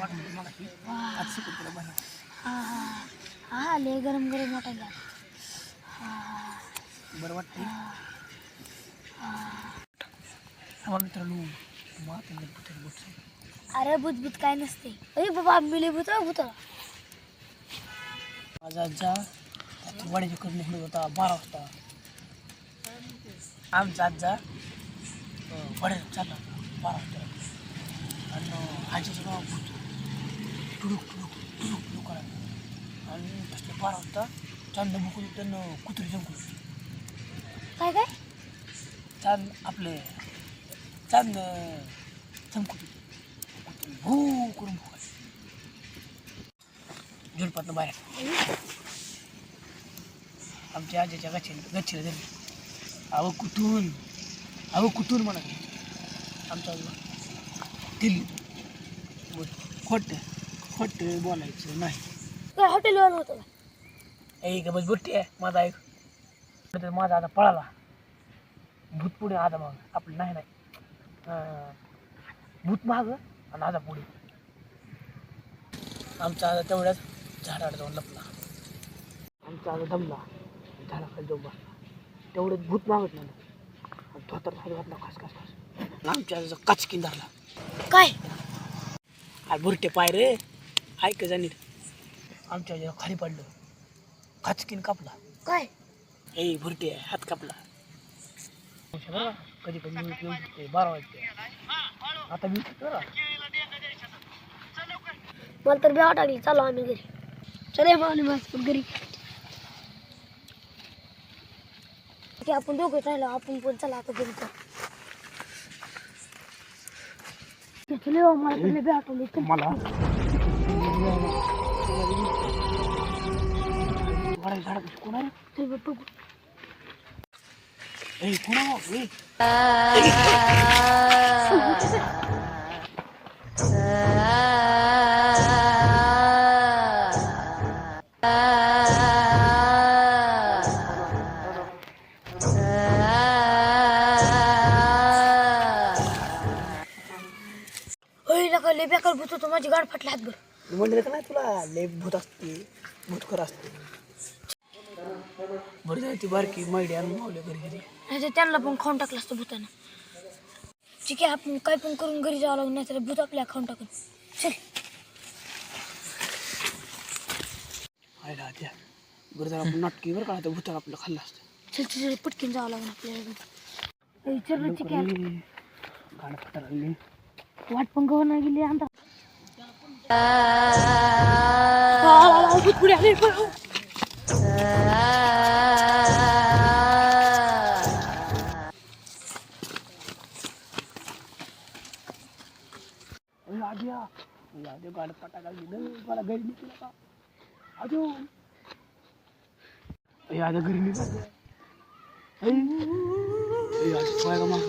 वाटत होती मला की आज शिकत तुला बरं. हा लय गरम गरम वाटायला. बरं वाटतंय. हा मित्रांनो माता भूताची गोष्ट. अरे भूत काय नसते. अरे बाबा मिली भूत भूत. माझा आजा वड्याचे करून निघत होता 12 वाजता. आमचा आजा वड्यात चालला होता 12 वाजता. आणि आजीचं नाव भूत टुडूक टुडूक टुडूक टुडूक करायला. आणि तसले 12 वाजता चांद बुकून त्यानं कुत्री जंकून. काय काय चांद आपले चांद चमकू कुत्री भू करून भुकाय झुडपातनं बाहेर. आमच्या आजीच्या गच्छीला धरली. अहो कुठून म्हणा आमच्या आजोबा दिल्ली. खोट बोलायचं नाही. काय हॉटेलवर होतं का? एक बस बुट्टी आहे माझा ऐक. तर माझा आता पळाला भूत पुढे आजा माग आपलं नाही भूत माग आणि आजा पुढे. आमचा आजा तेवढ्याच झाडाला जाऊन लपला. आमचा आजा दमला झाडाखाली जाऊन बसला. तेवढंच भूत मागत नाही धोतर खाली घातला खास खास खास. आमच्या आजाचा काचकीन धरला. काय अरे बुरटे पाय रे ऐक जा नीट. आमच्या आजीला खाली पडलं काचकीन कापला. काय ए भुरटे हात कापला. कधी कधी मी येऊ शकते 12 वाजते. आता मी बरं मला तर बेवा टाकली. चालू आम्ही घरी. चले मावली माझ घरी की आपण दोघंच राहिलो. आपण पण चला आता घरी चल. चले मला तर बेवा टाकली. मला झाड कोण आहे चल बघू. ए कोण आहे लय बेकार भूत होतो. माझी गाड फाटली हातभर. म्हणलं का नाही तुला लय भूत असते भूतखर असते. बरं झाली ती बारकी मैडी आणून मावल्या घरी घरी. नाही त्यांना पण खाऊन टाकलं असतं भूतानं. ठीक आहे आपण काय पण करून घरी जावं लागून नाही तर भूत आपल्या खाऊन टाकून. चल आयला त्या बरं जरा आपण नाटकी बरं का भूताला आपलं खाल्लं असतं. चल चल पटकन जावं लागून आपल्याला. चल ठीक आहे गाणं फटायला लागली. वाट पण गव्हा नाही गेली अंधा. भूत पुढे आले. आधी गाणं फटायला लागली मला घरी निघू नका. अजून आता घरी निघाल पाय का मग